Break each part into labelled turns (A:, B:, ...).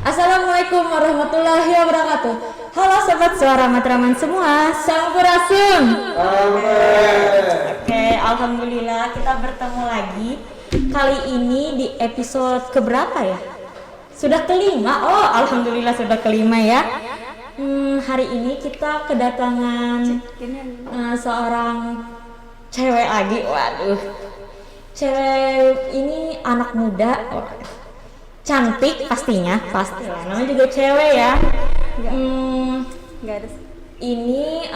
A: Assalamualaikum warahmatullahi wabarakatuh. Halo sobat suara Matraman semua, sampurasun. Oke, alhamdulillah kita bertemu lagi. Kali ini di episode keberapa ya? Sudah kelima. Oh, alhamdulillah sudah kelima ya. Hari ini kita kedatangan seorang cewek lagi. Waduh. Cewek ini anak muda, cantik pastinya, pasti lah. Namanya juga cewek ya.
B: Enggak ada.
A: Ini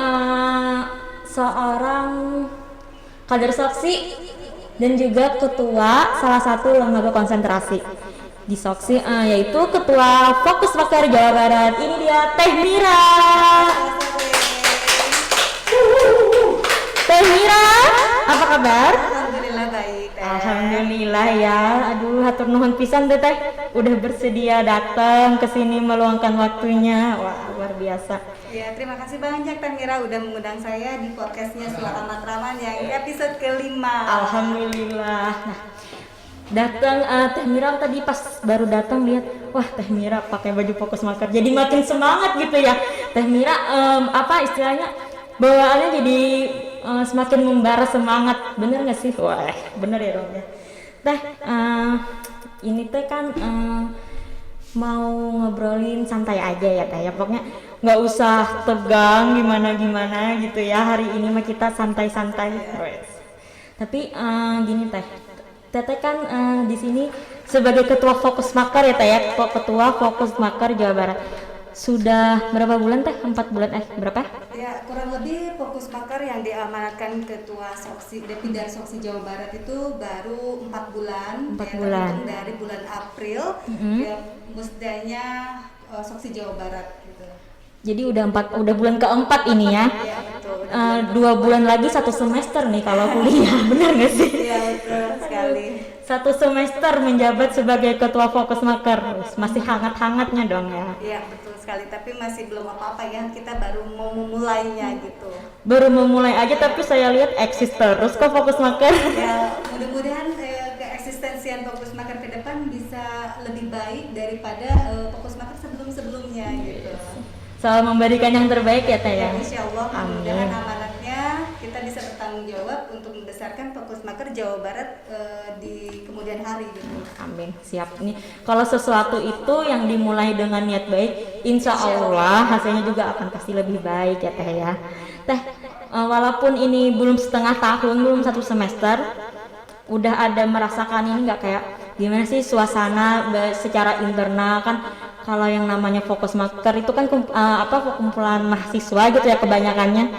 A: seorang kader Soksi dan juga ketua salah satu lembaga konsentrasi di Soksi, yaitu ketua Fokus Makar Jawa Barat. Ini dia Teh Mira. Teh Mira, apa kabar?
B: Alhamdulillah baik.
A: Alhamdulillah ya. Aduh, hatur nuhun pisan Teh. Udah bersedia datang ke sini meluangkan waktunya. Wah, luar biasa.
B: Ya, terima kasih banyak Teh Mira udah mengundang saya di podcastnya Suara Matraman yang episode kelima.
A: Alhamdulillah. Nah, datang Teh Mira tadi pas baru datang lihat, wah Teh Mira pakai baju Fokus Makar. Jadi makin semangat gitu ya. Teh Mira apa istilahnya? Bawaannya jadi semakin membara semangat, bener nggak sih? Wah, bener ya dong ya. Teh, ini teh kan mau ngobrolin santai aja ya Teh ya, pokoknya nggak usah tegang gimana gitu ya. Hari ini mah kita santai-santai. Tapi gini Teh, Teteh kan di sini sebagai ketua Fokus Makar ya Teh ya, ketua Fokus Makar Jawa Barat. Sudah berapa bulan Teh? 4 bulan berapa?
B: Ya, kurang lebih Fokus Makar yang diamanatkan Ketua Soksi Depindan Soksi Jawa Barat itu baru 4 bulan.
A: 4 bulan.
B: Dari bulan April ya, musdanya Soksi Jawa Barat gitu.
A: Jadi udah bulan keempat ini ya.
B: Iya, betul.
A: 2 bulan lagi 1 semester nih kalau kuliah. Benar nggak sih?
B: Iya, betul sekali.
A: 1 semester menjabat sebagai ketua Fokus Makar. Masih hangat-hangatnya dong ya.
B: Iya, betul sekali, tapi masih belum apa-apa ya, kita baru mau memulainya gitu.
A: Baru memulai aja tapi saya lihat eksis terus kok Fokus Makar.
B: Ya, mudah-mudahan keeksistensian Fokus Makar ke depan bisa lebih baik daripada Fokus Makar sebelum-sebelumnya gitu.
A: Soal memberikan yang terbaik ya Teh ya.
B: Insya Allah,
A: Amin.
B: mudah-mudahan amanatnya kita bisa bertanggung jawab untuk membesarkan Fokus Makar Jawa Barat di kemudian hari gitu.
A: Amin, siap nih. Kalau sesuatu itu yang dimulai dengan niat baik, insya Allah hasilnya juga akan pasti lebih baik ya Teh ya. Teh, walaupun ini belum setengah tahun, belum 1 semester, udah ada merasakan ini nggak kayak gimana sih suasana secara internal kan? Kalau yang namanya Fokus Makar itu kan kumpulan mahasiswa gitu ya kebanyakannya.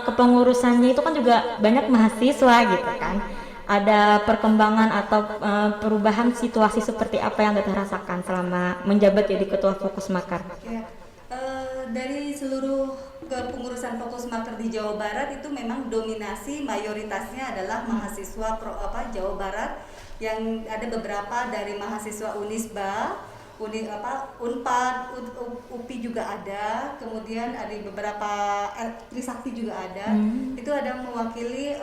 A: Kepengurusannya itu kan juga banyak mahasiswa gitu kan. Ada perkembangan atau perubahan situasi seperti apa yang Teteh rasakan selama menjabat jadi ketua Fokus Makar?
B: Ya, dari seluruh kepengurusan Fokus Makar di Jawa Barat itu memang dominasi mayoritasnya adalah mahasiswa Jawa Barat, yang ada beberapa dari mahasiswa Unisba, Unpad, UPI juga ada, kemudian ada beberapa Trisakti juga ada. Itu ada mewakili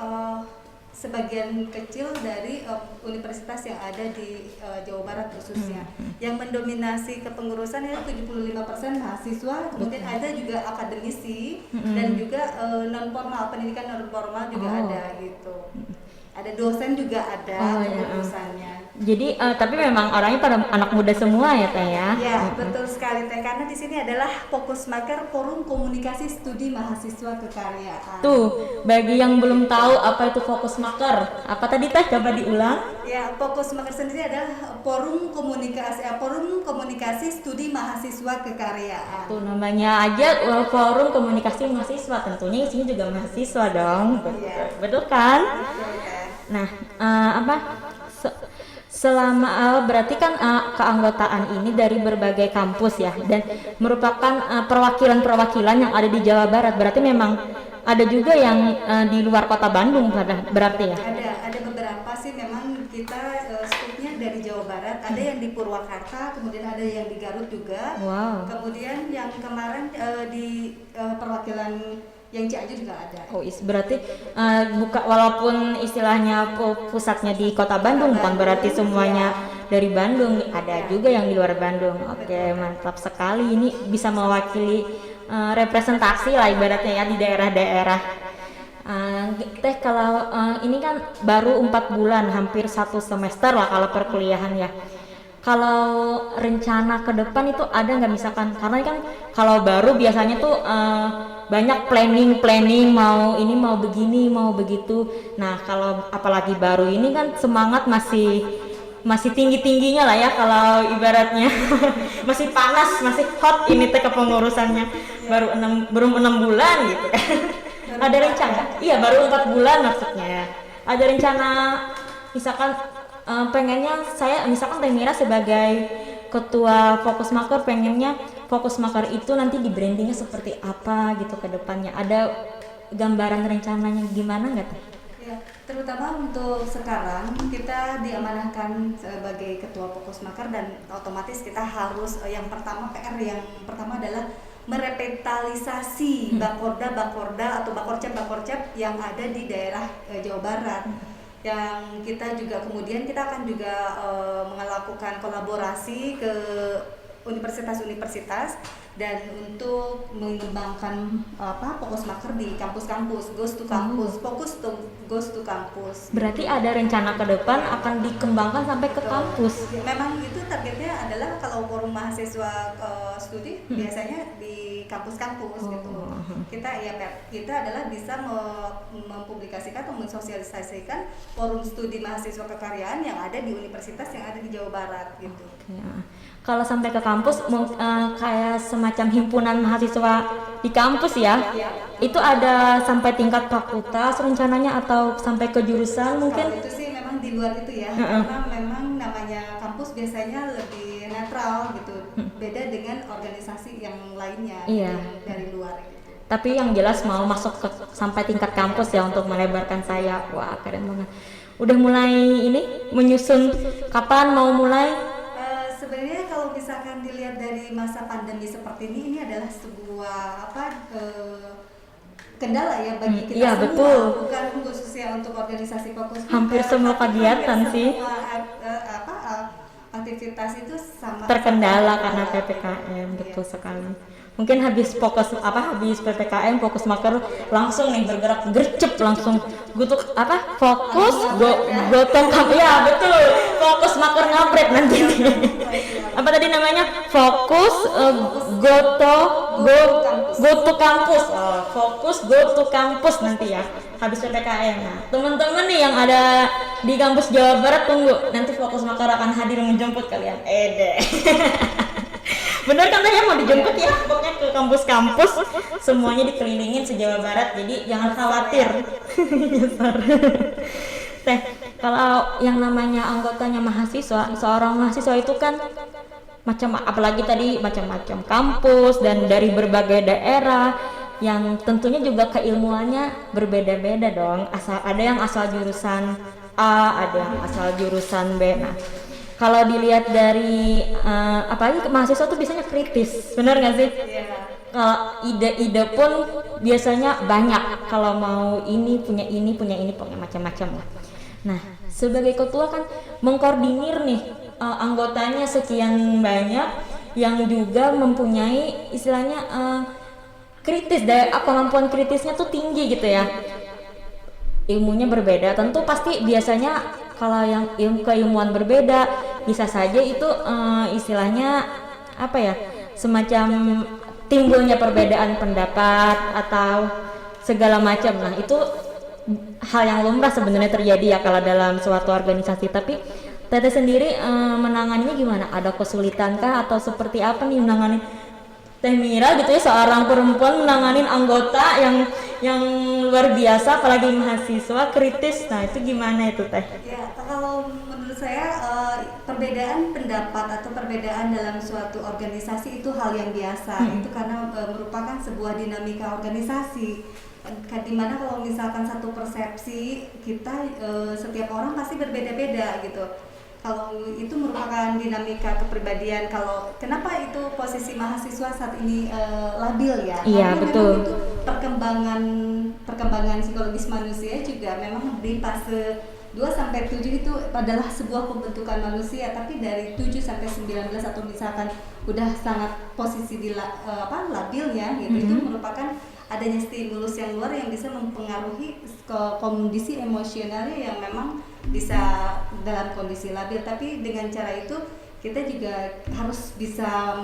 B: sebagian kecil dari universitas yang ada di Jawa Barat khususnya. Yang mendominasi kepengurusan ya 75% mahasiswa, kemudian ada juga akademisi dan juga non formal, pendidikan non formal juga ada gitu. Ada dosen juga ada kepengurusannya.
A: Jadi tapi memang orangnya pada anak muda semua ya Teh ya.
B: Ya, betul sekali Teh, karena di sini adalah Fokus Makar Forum Komunikasi Studi Mahasiswa Kekaryaan.
A: Tuh, bagi yang belum tahu apa itu Fokus Makar, apa tadi Teh coba diulang?
B: Ya, Fokus Makar sendiri adalah Forum Komunikasi Studi Mahasiswa Kekaryaan.
A: Tuh namanya aja Forum Komunikasi Mahasiswa, tentunya isinya juga mahasiswa dong. Betul kan?
B: Betul kan?
A: Nah, selama berarti kan keanggotaan ini dari berbagai kampus ya, dan merupakan perwakilan-perwakilan yang ada di Jawa Barat. Berarti memang ada juga yang di luar kota Bandung berarti ya?
B: Ada beberapa sih, memang kita skupnya dari Jawa Barat. Ada yang di Purwakarta, kemudian ada yang di Garut juga.
A: Wow.
B: Kemudian yang kemarin di perwakilan yang Cianjur juga ada.
A: Oh, berarti walaupun istilahnya pusatnya di kota Bandung, bukan berarti semuanya dari Bandung, ada juga yang di luar Bandung. Oke, mantap sekali. Ini bisa mewakili representasi lah ibaratnya ya di daerah-daerah. Teh kalau ini kan baru 4 bulan, hampir 1 semester lah kalau perkuliahan ya. Kalau rencana ke depan itu ada nggak misalkan, karena kan kalau baru biasanya tuh banyak planning mau ini mau begini mau begitu. Nah kalau apalagi baru ini kan semangat masih tinggi-tingginya lah ya kalau ibaratnya masih panas, masih hot ini teh kepengurusannya belum 6 bulan gitu kan. Ada rencana? Iya baru 4 bulan maksudnya. Ada rencana misalkan pengennya saya misalkan Teh Mira sebagai ketua Fokus Maker pengennya Fokus Maker itu nanti di brandingnya seperti apa gitu ke depannya. Ada gambaran rencananya gimana nggak Teh?
B: Ya, terutama untuk sekarang kita diamanahkan sebagai ketua Fokus Maker dan otomatis kita harus yang pertama adalah merevitalisasi bakorda atau bakorcap yang ada di daerah Jawa Barat. Yang kita juga kemudian kita akan juga melakukan kolaborasi ke universitas-universitas dan untuk mengembangkan Fokus Maker di kampus-kampus, goes to campus.
A: Berarti ada rencana ke depan akan dikembangkan sampai ke kampus.
B: Memang itu targetnya adalah kalau forum mahasiswa studi biasanya di kampus-kampus gitu. Kita adalah bisa mempublikasikan atau mensosialisasikan forum studi mahasiswa kekaryaan yang ada di universitas yang ada di Jawa Barat gitu.
A: Ya. Kalau sampai ke kampus kayak semacam himpunan mahasiswa di kampus ya. Itu ada sampai tingkat fakultas rencananya atau sampai ke jurusan mungkin?
B: Kalau itu sih memang di luar itu ya. Karena memang namanya kampus biasanya lebih netral gitu. Beda dengan organisasi yang lainnya yang dari luar gitu.
A: Tapi yang jelas mau masuk sampai tingkat kampus ya untuk melebarkan sayap. Wah, keren banget. Udah mulai ini menyusun kapan mau mulai?
B: Sebenarnya kalau misalkan dilihat dari masa pandemi seperti ini adalah sebuah kendala ya bagi kita semua.
A: Betul.
B: Bukan khususnya untuk organisasi Fokus.
A: Hampir semua kegiatan sih.
B: Aktivitas itu sama
A: terkendala karena PPKM, betul sekali. Mungkin habis PPKM Fokus Maker langsung nih bergerak gercep langsung fokus ya betul, Fokus Maker ngabret nanti nih. Apa tadi namanya? Fokus go to kampus. Fokus go to kampus nanti ya habis PPKM. Nah, teman-teman nih yang ada di kampus Jawa Barat tunggu nanti Fokus Maker akan hadir menjemput kalian. Bener kan ya mau dijemput ya pokoknya ke kampus-kampus semuanya dikelilingin se-Jawa Barat jadi jangan khawatir. Teh, kalau yang namanya anggotanya mahasiswa, seorang mahasiswa itu kan apalagi tadi macam-macam kampus dan dari berbagai daerah yang tentunya juga keilmuannya berbeda-beda dong. Ada yang asal jurusan A, ada yang asal jurusan B. Nah, kalau dilihat dari apalagi mahasiswa tuh biasanya kritis, benar nggak sih? Kalau ide-ide pun biasanya banyak. Kalau mau punya macam-macam lah. Nah, sebagai ketua kan mengkoordinir nih anggotanya sekian banyak yang juga mempunyai istilahnya kritis, kemampuan kritisnya tuh tinggi gitu ya. Ilmunya berbeda, tentu pasti biasanya kalau yang keilmuan berbeda bisa saja itu istilahnya semacam timbulnya perbedaan pendapat atau segala macam. Nah itu hal yang lumrah sebenarnya terjadi ya kalau dalam suatu organisasi. Tapi Teteh sendiri menanganinya gimana? Ada kesulitan kah atau seperti apa nih menangani Teh Mira gitu ya, seorang perempuan menanganin anggota yang luar biasa apalagi mahasiswa kritis. Nah itu gimana itu Teh?
B: Ya kalau menurut saya perbedaan pendapat atau perbedaan dalam suatu organisasi itu hal yang biasa. Itu karena merupakan sebuah dinamika organisasi. Di mana kalau misalkan satu persepsi kita setiap orang pasti berbeda-beda gitu. Kalau itu merupakan dinamika kepribadian. Kalau kenapa itu posisi mahasiswa saat ini labil ya?
A: Iya betul.
B: Itu perkembangan psikologis manusia juga memang di 2 sampai 7 itu adalah sebuah pembentukan manusia, tapi dari 7 sampai 19 atau misalkan udah sangat posisi di labil ya gitu, itu merupakan adanya stimulus yang luar yang bisa mempengaruhi ke kondisi emosionalnya yang memang bisa dalam kondisi labil. Tapi dengan cara itu kita juga harus bisa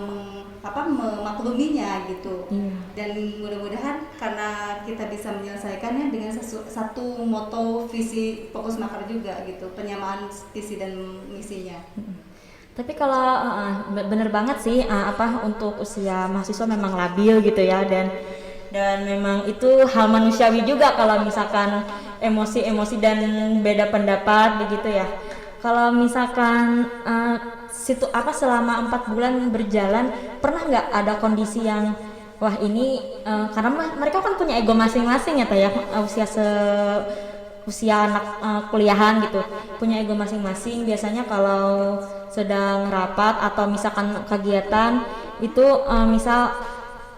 B: memakluminya gitu. Dan mudah-mudahan karena kita bisa menyelesaikannya dengan satu moto visi Fokus Makar juga gitu, penyamaan visi dan misinya.
A: Tapi kalau bener banget sih untuk usia mahasiswa memang labil gitu ya, dan memang itu hal manusiawi juga kalau misalkan emosi dan beda pendapat begitu ya. Kalau misalkan selama 4 bulan berjalan, pernah nggak ada kondisi yang wah ini karena mereka kan punya ego masing-masing ya Teh ya, usia anak kuliahan gitu, punya ego masing-masing. Biasanya kalau sedang rapat atau misalkan kegiatan itu misal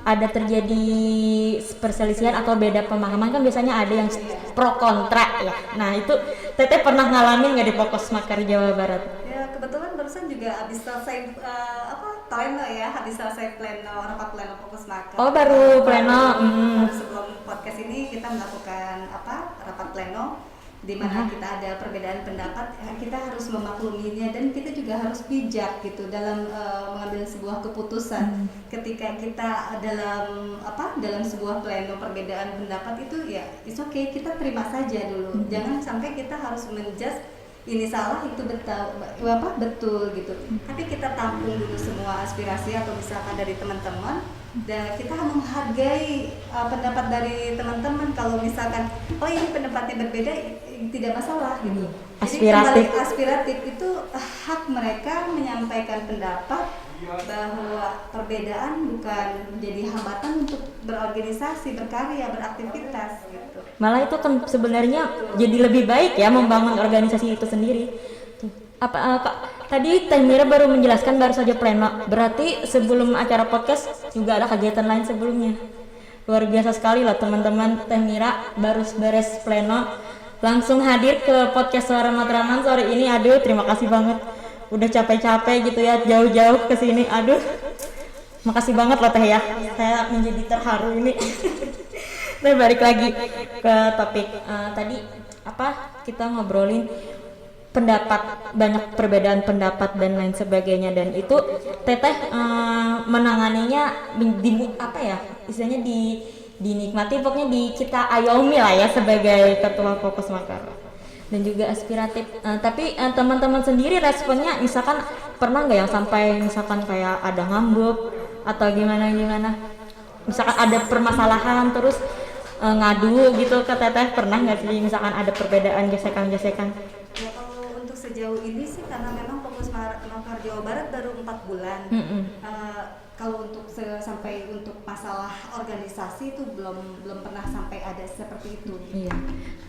A: ada terjadi perselisihan atau beda pemahaman, kan biasanya ada yang pro kontra ya. Nah itu Teteh pernah ngalamin nggak di Fokus Makar Jawa Barat?
B: Ya kebetulan barusan juga habis selesai pleno ya, habis selesai rapat pleno Fokus Makar.
A: Oh baru pleno.
B: Sebelum podcast ini kita melakukan rapat pleno, di mana kita ada perbedaan pendapat, kita harus memakluminya dan kita juga harus bijak gitu dalam mengambil sebuah keputusan. Ketika kita dalam sebuah pleno perbedaan pendapat itu ya it's okay, kita terima saja dulu. Jangan sampai kita harus menjudge ini salah itu betul gitu. Tapi kita tampung dulu semua aspirasi atau misalkan dari teman-teman, dan kita menghargai pendapat dari teman-teman. Kalau misalkan ini pendapatnya berbeda, tidak masalah gitu.
A: Aspiratif.
B: Jadi aspiratif itu hak mereka menyampaikan pendapat, bahwa perbedaan bukan menjadi hambatan untuk berorganisasi, berkarya, beraktivitas gitu.
A: Malah itu kan sebenarnya jadi lebih baik ya membangun organisasi itu sendiri. Tadi Teh Mira baru menjelaskan baru saja pleno, berarti sebelum acara podcast juga ada kegiatan lain sebelumnya. Luar biasa sekali lah teman-teman. Teh Mira baru beres pleno langsung hadir ke podcast Suara Matraman sore ini. Aduh terima kasih banget, udah capek-capek gitu ya jauh-jauh ke sini. Aduh makasih banget loh Teh ya, saya menjadi terharu ini. Nah balik lagi ke topik tadi kita ngobrolin pendapat, banyak perbedaan pendapat dan lain sebagainya, dan itu Teteh menanganinya istilahnya dinikmati, pokoknya kita ayomi lah ya sebagai ketua Fokus Makar dan juga aspiratif. Tapi teman-teman sendiri responnya misalkan pernah nggak yang sampai misalkan kayak ada ngambek atau gimana misalkan ada permasalahan terus ngadu gitu ke Teteh, pernah nggak sih misalkan ada perbedaan gesekan-gesekan?
B: Ya kalau untuk sejauh ini sih karena memang Fokus Makar Jawa Barat baru 4 bulan. Kalau untuk sampai untuk masalah organisasi itu belum pernah sampai ada seperti itu.
A: Iya.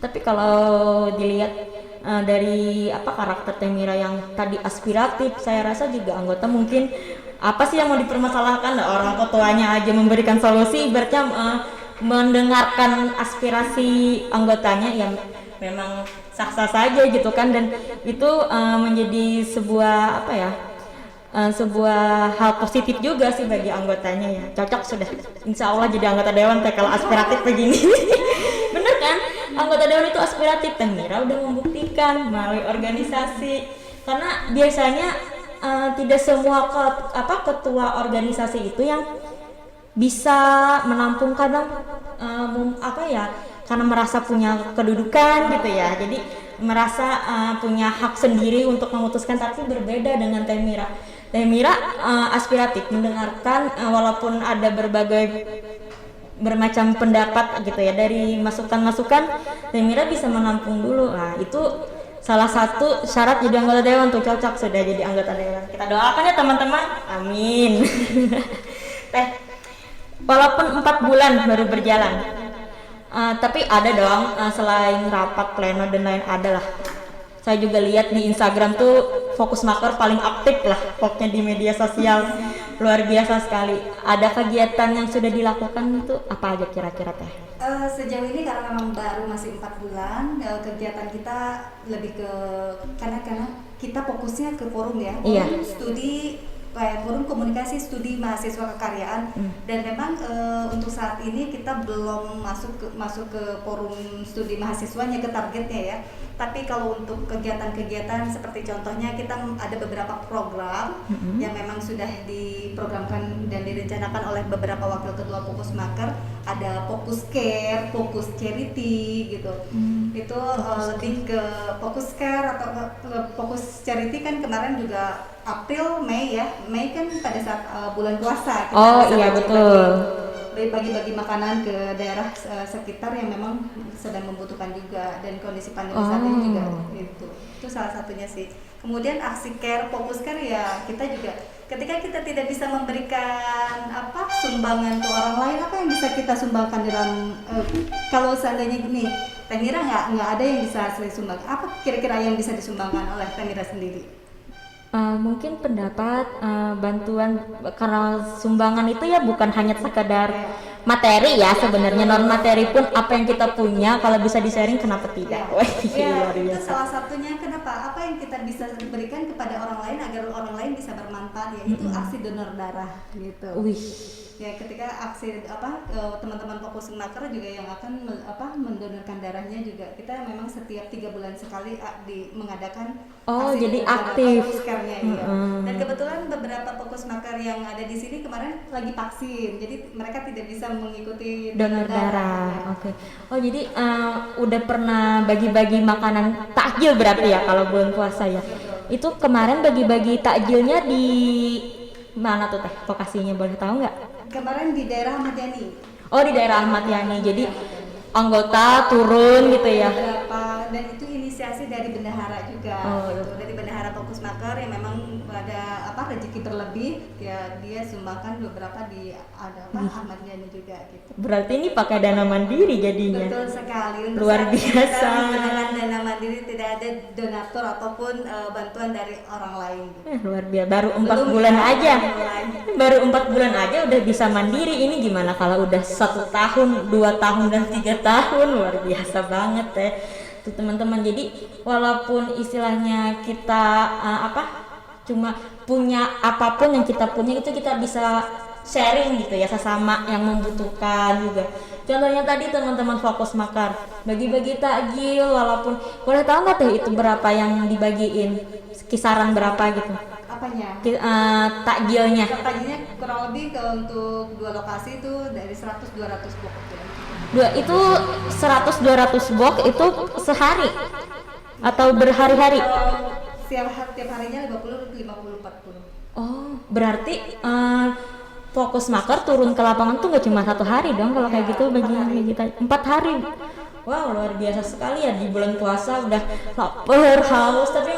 A: Tapi kalau dilihat dari karakter Teh Mira yang tadi aspiratif, saya rasa juga anggota mungkin apa sih yang mau dipermasalahkan? Orang ketuanya aja memberikan solusi, berarti mendengarkan aspirasi anggotanya yang memang sah-sah saja gitu kan, dan itu menjadi sebuah sebuah hal positif juga sih bagi anggotanya ya. Cocok sudah, insya Allah jadi anggota dewan Teh kalau aspiratif begini. Bener kan, anggota dewan itu aspiratif. Teh Mira udah membuktikan melalui organisasi, karena biasanya tidak semua ketua organisasi itu yang bisa menampung, kadang karena merasa punya kedudukan gitu ya, jadi merasa punya hak sendiri untuk memutuskan. Tapi berbeda dengan Teh Mira. Teh Mira aspiratif, mendengarkan walaupun ada bermacam pendapat gitu ya, dari masukan-masukan Teh Mira bisa menampung dulu. Nah itu salah satu syarat jadi anggota dewan tuh, cocok sudah jadi anggota dewan. Kita doakan ya teman-teman, amin. Teh, walaupun 4 bulan baru berjalan, tapi ada dong selain rapat pleno dan lain adalah. Saya juga lihat di Instagram tuh Fokus Makar paling aktif lah pokoknya di media sosial. luar biasa sekali. Ada kegiatan yang sudah dilakukan itu apa aja kira-kira Teh?
B: Sejauh ini karena memang baru masih 4 bulan, kegiatan kita lebih ke karena kita fokusnya ke forum ya,
A: Iya.
B: forum studi, forum komunikasi studi mahasiswa kekaryaan. Dan memang untuk saat ini kita belum masuk ke forum studi mahasiswanya, ke targetnya ya. Tapi kalau untuk kegiatan-kegiatan seperti contohnya kita ada beberapa program yang memang sudah diprogramkan dan direncanakan oleh beberapa wakil ketua Fokusmaker. Ada Fokus Care, Fokus Charity gitu. Itu lebih ke Fokus Care atau Fokus Charity kan kemarin juga April, Mei ya. Mei kan pada saat bulan puasa kita
A: Oh
B: bisa
A: iya
B: bagi-bagi-
A: betul.
B: bagi-bagi makanan ke daerah sekitar yang memang sedang membutuhkan juga, dan kondisi pandemi saat ini juga itu salah satunya sih. Kemudian aksi care, fokus care ya, kita juga ketika kita tidak bisa memberikan sumbangan ke orang lain, apa yang bisa kita sumbangkan dalam kalau seandainya gini, Teh Mira nggak ada yang bisa sumbang, apa kira-kira yang bisa disumbangkan oleh Teh Mira sendiri?
A: Mungkin pendapat, bantuan, karena sumbangan itu ya bukan hanya sekedar materi ya, sebenarnya non materi pun apa yang kita punya kalau bisa di-sharing kenapa tidak. Wah,
B: Ya,
A: luar
B: itu
A: biasa.
B: salah satunya kenapa apa yang kita bisa berikan kepada orang lain agar orang lain bisa bermanfaat, yaitu aksi donor darah gitu.
A: Wih,
B: Ya, ketika aksi teman-teman Fokusmaker juga yang akan mendonorkan darahnya juga, kita memang setiap 3 bulan sekali mengadakan
A: Oh,
B: aksi
A: jadi
B: donor darah,
A: aktif.
B: Fokus Care-nya, iya. Dan kebetulan beberapa Fokusmaker yang ada di sini kemarin lagi vaksin, jadi mereka tidak bisa mengikuti
A: donor darah.
B: ya.
A: Oke. Oh, jadi udah pernah bagi-bagi makanan takjil berarti ya kalau bulan puasa ya. Itu kemarin bagi-bagi takjilnya di mana tuh Teh? Lokasinya boleh tahu nggak?
B: Kemarin di daerah Ahmad Yani.
A: Oh, di daerah Ahmad Yani. Jadi anggota turun gitu ya.
B: Beberapa, dan itu inisiasi dari bendahara juga.
A: Oh,
B: Gitu. Dari bendahara Fokusmaker yang memang ada rezeki berlebih, ya dia sumbangkan beberapa di Ahmad Yani juga gitu.
A: Berarti ini pakai dana mandiri jadinya.
B: Betul sekali. Untuk
A: Luar
B: saat ini
A: biasa.
B: kita menggunakan dana mandiri, tidak ada donatur ataupun bantuan dari orang lain. Gitu.
A: Luar biasa. Baru 4
B: Belum
A: bulan
B: ya,
A: aja.
B: mulai.
A: Baru 4 bulan aja udah bisa mandiri. Ini gimana kalau udah 1 tahun, 2 tahun dan 3 tahun? Luar biasa banget ya. Tuh teman-teman. Jadi walaupun istilahnya kita cuma punya apapun yang kita punya itu kita bisa sharing gitu ya sesama yang membutuhkan juga. Contohnya tadi teman-teman Fokusmaker bagi-bagi takjil, walaupun boleh tahu nggak Teh itu berapa yang dibagiin, kisaran berapa gitu
B: Apanya?
A: takjilnya?
B: Tadinya kurang lebih untuk 2 lokasi itu dari 100-200 pokok ya.
A: Itu 100-200 box itu sehari atau berhari-hari?
B: Tiap harinya 50-40.
A: Oh, berarti Fokusmaker turun ke lapangan tuh nggak cuma 1 hari dong kalau kayak gitu bagi kita 4 hari. Wow, luar biasa sekali ya, di bulan puasa udah lapar, haus tapi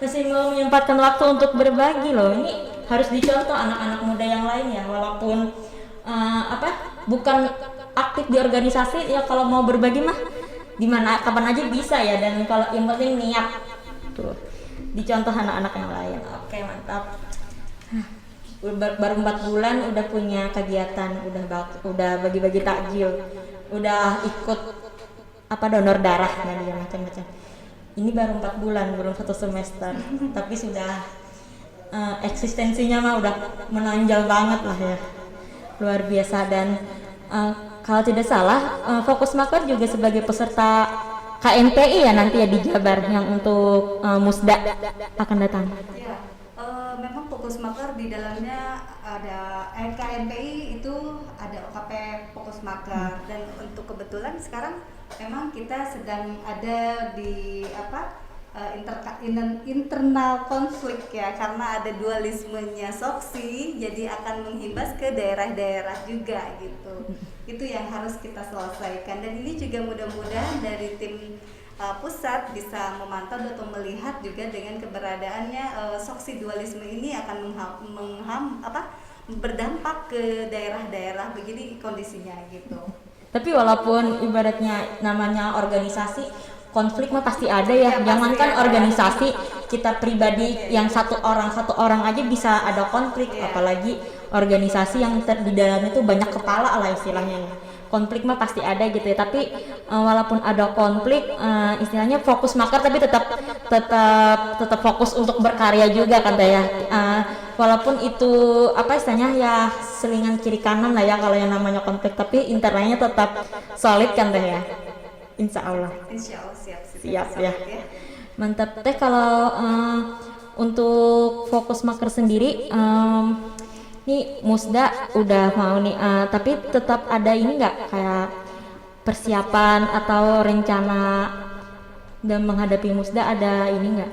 A: masih mau menyempatkan waktu untuk berbagi loh. Ini harus dicontoh anak-anak muda yang lain ya, walaupun bukan aktif di organisasi ya, kalau mau berbagi mah dimana kapan aja bisa ya, dan kalau yang penting niat tuh dicontoh anak-anak yang lain. Oke, mantap. Baru 4 bulan udah punya kegiatan, udah bagi-bagi takjil, udah ikut donor darah dan macam-macam. Ini baru 4 bulan, belum 1 semester, tapi sudah eksistensinya mah udah menonjol banget lah ya, luar biasa. Dan kalau tidak salah Fokusmaker juga sebagai peserta KNPI ya nanti ya di Jabar yang untuk Musda akan datang.
B: Ya, memang Fokusmaker di dalamnya ada KNPI itu ada OKP Fokusmaker, dan untuk kebetulan sekarang memang kita sedang ada di internal konflik ya, karena ada dualismenya Soksi, jadi akan menghibas ke daerah-daerah juga gitu. Itu yang harus kita selesaikan, dan ini juga mudah-mudahan dari tim pusat bisa memantau atau melihat juga dengan keberadaannya Soksi dualisme ini akan berdampak ke daerah-daerah, begini kondisinya gitu.
A: Tapi walaupun ibaratnya namanya organisasi, konflik mah pasti ada ya.
B: Ya,
A: Jangankan
B: pasti ada.
A: organisasi, kita pribadi yang satu orang aja bisa ada konflik, apalagi organisasi yang di dalamnya tuh banyak kepala lah istilahnya. Konflik mah pasti ada gitu ya, tapi walaupun ada konflik, istilahnya fokus makar tapi tetap fokus untuk berkarya juga kan Teh ya. Walaupun itu apa istilahnya ya selingan kiri kanan lah ya kalau yang namanya konflik, tapi internalnya tetap solid kan Teh ya. Insya Allah siap ya. Mantap Teh. Kalau untuk fokus maker sendiri, nih Musda udah mau nih, tapi tetap ada ini nggak kayak persiapan atau rencana dan menghadapi Musda, ada ini nggak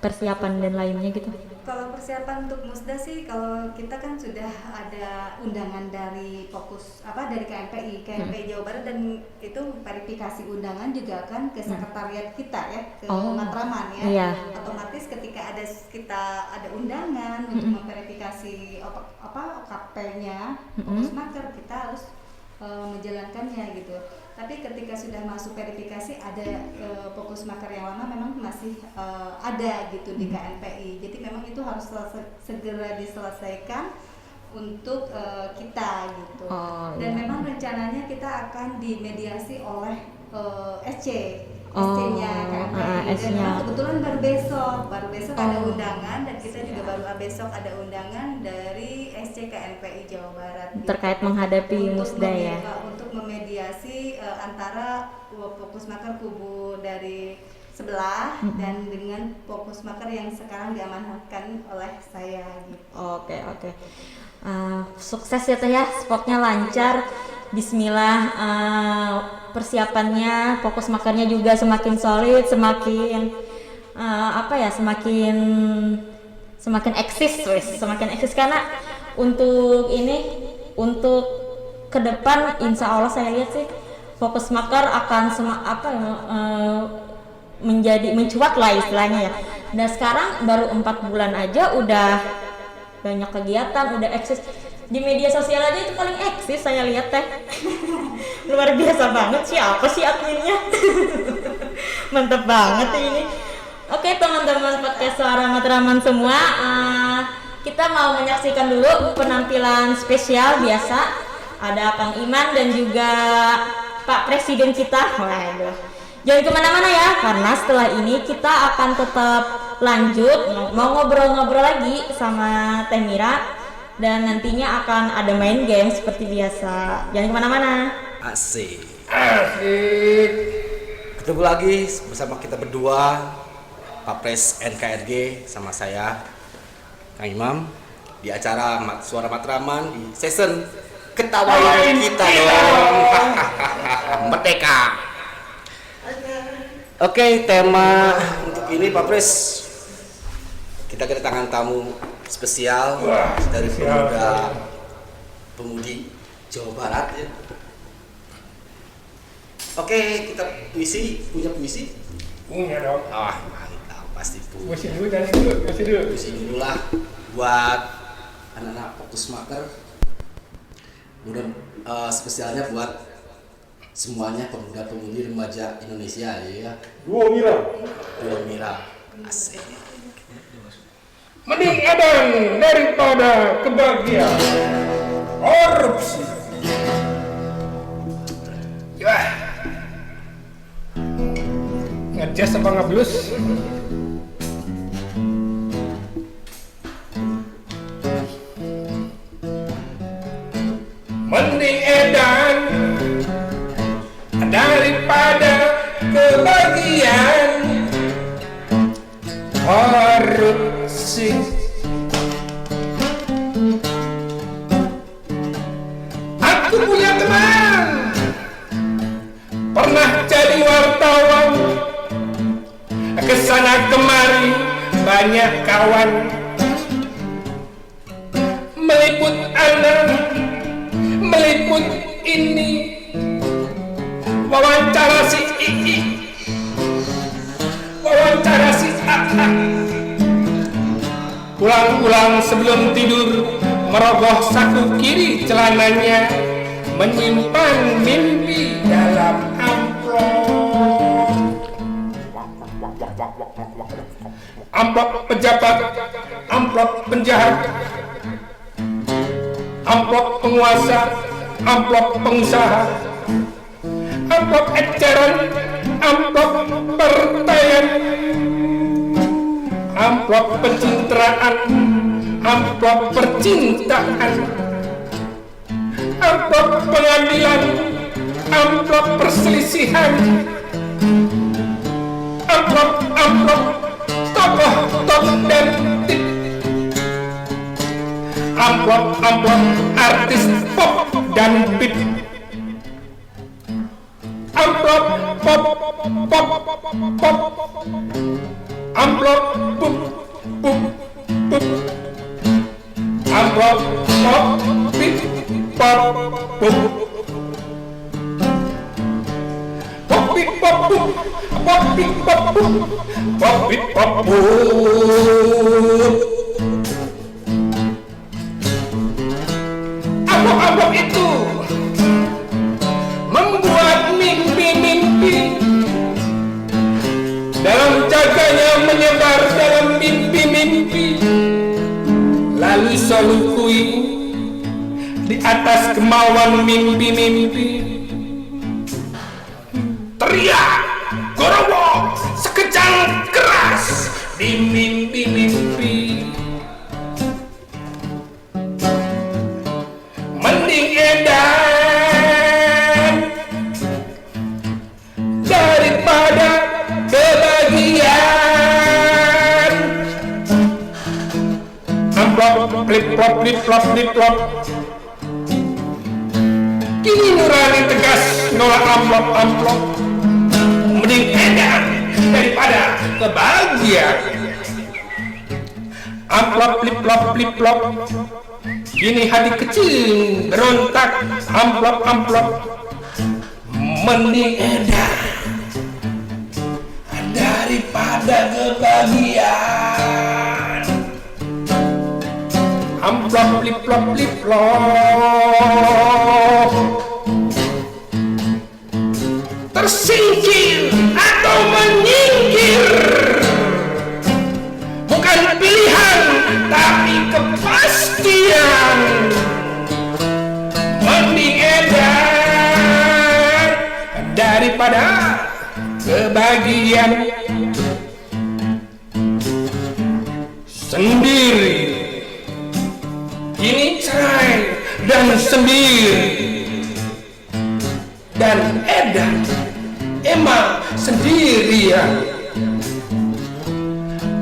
A: persiapan dan lainnya gitu?
B: Kalau persiapan untuk Musda sih, kalau kita kan sudah ada undangan dari dari KMPI Jawa Barat, dan itu verifikasi undangan juga kan ke sekretariat kita ya, ke Matraman ya.
A: Iya.
B: Otomatis ketika kita ada undangan untuk memverifikasi OKP-nya Fokus Maker, kita harus menjalankannya gitu. Tapi ketika sudah masuk verifikasi, ada Fokus Maker yang lama memang masih ada gitu di KNPI. Jadi memang itu harus segera diselesaikan untuk kita gitu. Dan memang rencananya kita akan dimediasi oleh SC-nya KNPI. Dan memang kebetulan baru besok ada undangan, dan kita juga baru besok ada undangan dari SC KNPI Jawa Barat gitu.
A: Terkait menghadapi Musda ya.
B: Untuk memediasi antara Fokus Maker kubu dari sebelah dan dengan Fokus Maker yang sekarang diamanatkan oleh saya gitu.
A: Oke. Sukses ya Teh ya, spotnya lancar. Bismillah, persiapannya Fokus Makernya juga semakin solid, semakin semakin eksis karena untuk ke depan insya Allah saya lihat sih Fokus Maker akan menjadi mencuat lah istilahnya ya. Dan sekarang baru 4 bulan aja udah banyak kegiatan, udah eksis di media sosial aja, itu paling eksis saya lihat Teh. Luar biasa banget, siapa sih adminnya? Mantep banget ini. Oke teman-teman podcast Suara Matraman semua, kita mau menyaksikan dulu penampilan spesial biasa. Ada Kang Iman dan juga Pak Presiden kita. Waduh, jangan kemana-mana ya, karena setelah ini kita akan tetap lanjut mau ngobrol-ngobrol lagi sama Teh Mira, dan nantinya akan ada main game seperti biasa. Jangan kemana-mana.
C: Asik. Ketemu lagi bersama kita berdua, Pak Pres NKRG sama saya Kang Imam, di acara Suara Matraman di season ketawain kita dong. Merdeka. Oke, tema untuk ini Pak Pres, kita kedatangan tamu spesial dari pemudi Jawa Barat ya. Oke, kita punya puisi?
D: Punya dong.
C: Mantap, pasti punya.
D: Puisi dulu.
C: Puisi dulu lah buat anak-anak Fokus Maker. Kemudian spesialnya buat semuanya pemuda-pemudi remaja Indonesia ya.
D: Duo
C: Mira. Asik.
D: Mending edan daripada kebahagiaan. Korupsi. Yah. Ngejazz apa ngeblues? Mending edan daripada kebahagiaan. Korupsi. Aku punya teman pernah jadi wartawan, kesana kemari banyak kawan, meliput anak, meliput ini, wawancara si Ii, wawancara si AA. Pulang-pulang sebelum tidur merogoh saku kiri celananya, menyimpan mimpi dalam amplop. amplop pejabat, amplop penjahat, amplop penguasa, amplop pengusaha, amplop eceran, amplop pertanian, amplop pencitraan, amplop percintaan, amplop pengadilan, amplop perselisihan, amplop tokoh top dan tip, amplop artis pop dan pip, amplop pop, amplop pup, amplop pop pip pop pup, pop pip pop pup, pop pip pop pup, pop pip pop pup. Amplop itu membuat mimpi-mimpi, dalam jaganya menyebar dalam mimpi-mimpi, lalu solukui di atas kemauan mimpi-mimpi, teriak gorowo sekejang keras di mimpi-mimpi. Mending edan daripada kebahagiaan. Amplop, flip-flop, flip-flop, flip-flop. Kini nurani tegas nolak amplop. Mending edan daripada kebahagiaan. Amplop, flip-flop, flip-flop. Kini hati kecil berontak, amplop. Mending edan daripada kebahagiaan. Amplop, flip-flop, flip-flop. Tersingkir atau menyingkir bukan pilihan, tapi kepastian. Mending edan daripada kebahagiaan. Sendiri kini cerai dan sendiri, dan edan emang sendirian.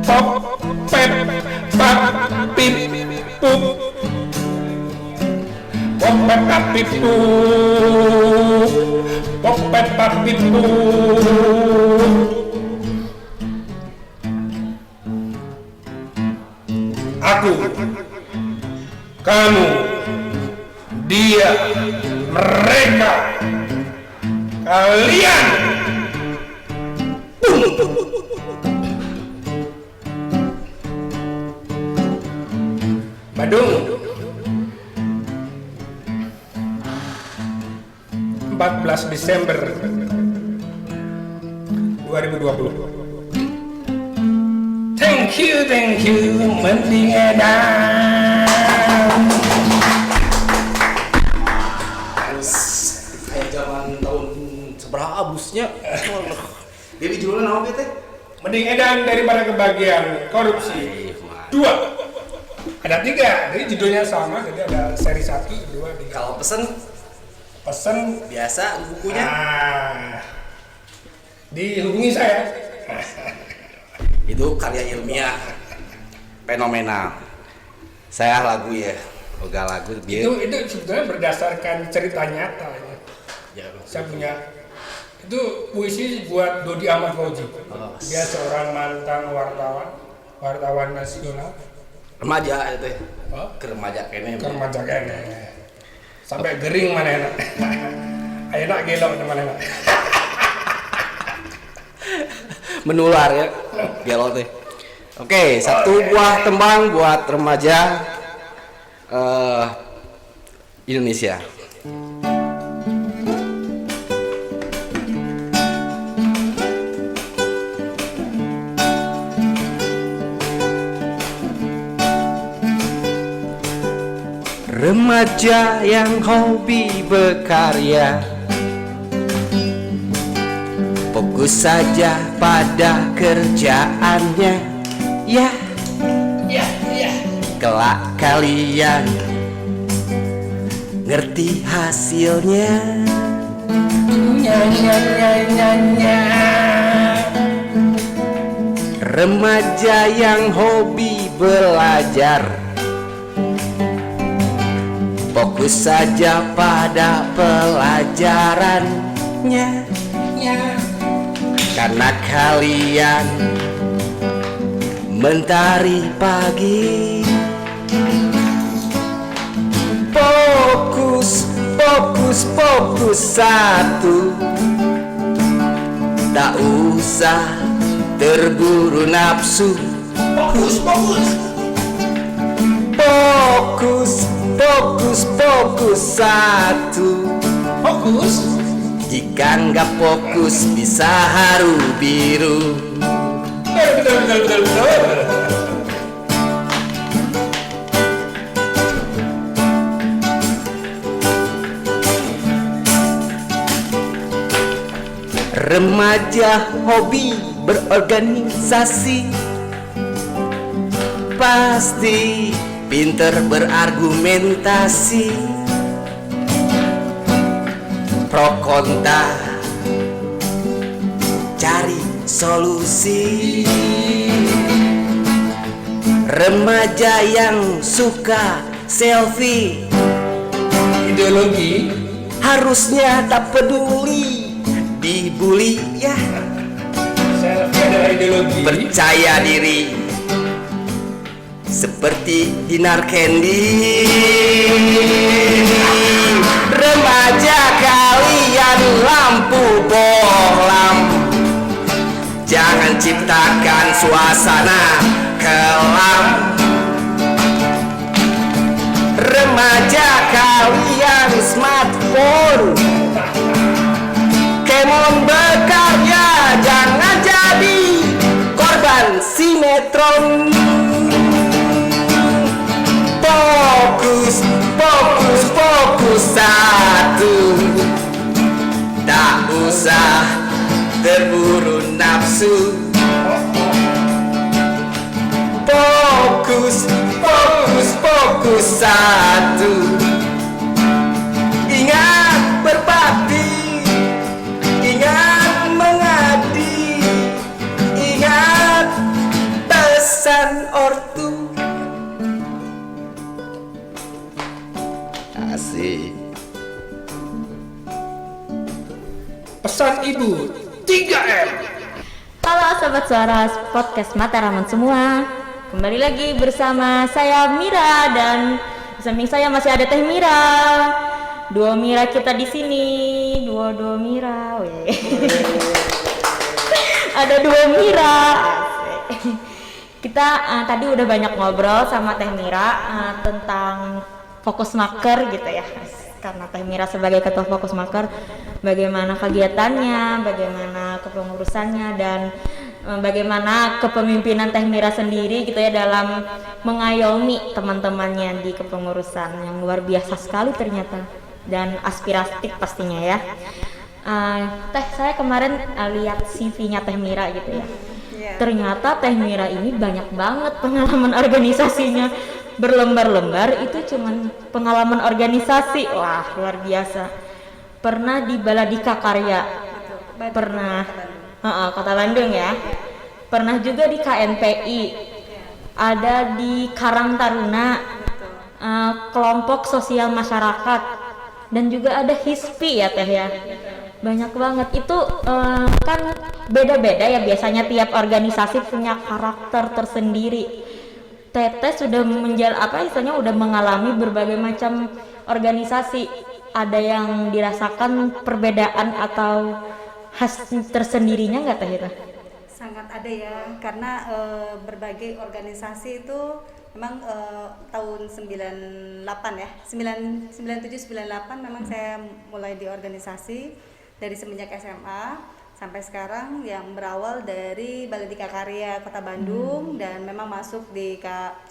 D: Pop pep pap pip pup, pop pep pap pip pup, pop pep pap pip pup. Aku, kamu, dia, mereka, kalian. Badung 14 Desember 2020. Thank you, mending edan.
C: Kayak zaman tahun seberapa abusnya. Jadi judulnya apa teh?
D: Mending edan daripada kebahagiaan, korupsi. 2. Ada 3, jadi judulnya sama, jadi ada seri 1, 2, 3.
C: Kalau pesen biasa bukunya.
D: Dihubungi saya.
C: Itu karya ilmiah fenomenal. Saya lagu ya, boga lagu
D: Itu sebetulnya berdasarkan cerita nyata ya.
C: Ya,
D: Saya punya itu puisi buat Dodi Ahmad Fauzi. Dia seorang mantan wartawan nasional.
C: remaja itu. Ke remaja kene.
D: Sampai gering mana enak. Enak gelok mana enak.
C: Menular ya, gelo teh. Oke, satu buah tembang buat remaja Indonesia. Remaja yang hobi berkarya, fokus saja pada kerjaannya. Ya, kelak kalian ngerti hasilnya. Remaja yang hobi belajar, fokus saja pada pelajarannya. Karena kalian mentari pagi. Fokus, fokus, fokus satu. Tak usah terburu nafsu. Fokus, fokus. Fokus, fokus, fokus satu. Fokus. Jika nggak fokus bisa haru biru. Betul. Remaja hobi berorganisasi, pasti pinter berargumentasi. Pro kontra cari solusi. Remaja yang suka selfie, ideologi harusnya tak peduli dibully ya.
D: Selfie adalah ideologi.
C: Percaya diri seperti Dinar Candy. Remaja kalian lampu bohlam, jangan ciptakan suasana kelam. Remaja kalian smartphone, kemon berkarya, jangan jadi korban sinetron. Fokus, fokus, fokus satu. Tak usah terburu nafsu. Fokus, fokus, fokus satu. Ingat berbakti, ingat mengabdi, ingat pesan ortu. Asik.
D: Pesan ibu 3M.
A: Halo Sobat Suara Podcast Mataraman semua. Kembali lagi bersama saya Mira dan di samping saya masih ada Teh Mira. Dua Mira kita di sini. Dua Mira. Weh. Ada dua Mira. Asik. Kita tadi udah banyak ngobrol sama Teh Mira tentang Fokus Maker gitu ya. Karena Teh Mira sebagai ketua Fokus Maker, bagaimana kegiatannya, bagaimana kepengurusannya, dan bagaimana kepemimpinan Teh Mira sendiri gitu ya dalam mengayomi teman-temannya di kepengurusan yang luar biasa sekali ternyata dan aspiratif pastinya ya. Teh, saya kemarin lihat CV-nya Teh Mira gitu ya. Ternyata Teh Mira ini banyak banget pengalaman organisasinya, berlembar-lembar itu cuman pengalaman organisasi. Wah, luar biasa. Pernah di Baladika Karya, pernah Kota Bandung ya. Pernah juga di KNPI, ada di Karang Taruna, kelompok sosial masyarakat, dan juga ada HISPI ya Teh ya. Banyak banget itu kan beda-beda ya, biasanya tiap organisasi punya karakter tersendiri. Teteh sudah udah mengalami berbagai macam organisasi. Ada yang dirasakan perbedaan atau khas tersendirinya nggak Teh itu?
B: Sangat ada ya, karena berbagai organisasi itu memang tahun 98 ya, 97 98 memang saya mulai di organisasi dari semenjak SMA sampai sekarang, yang berawal dari Baladika Karya Kota Bandung dan memang masuk di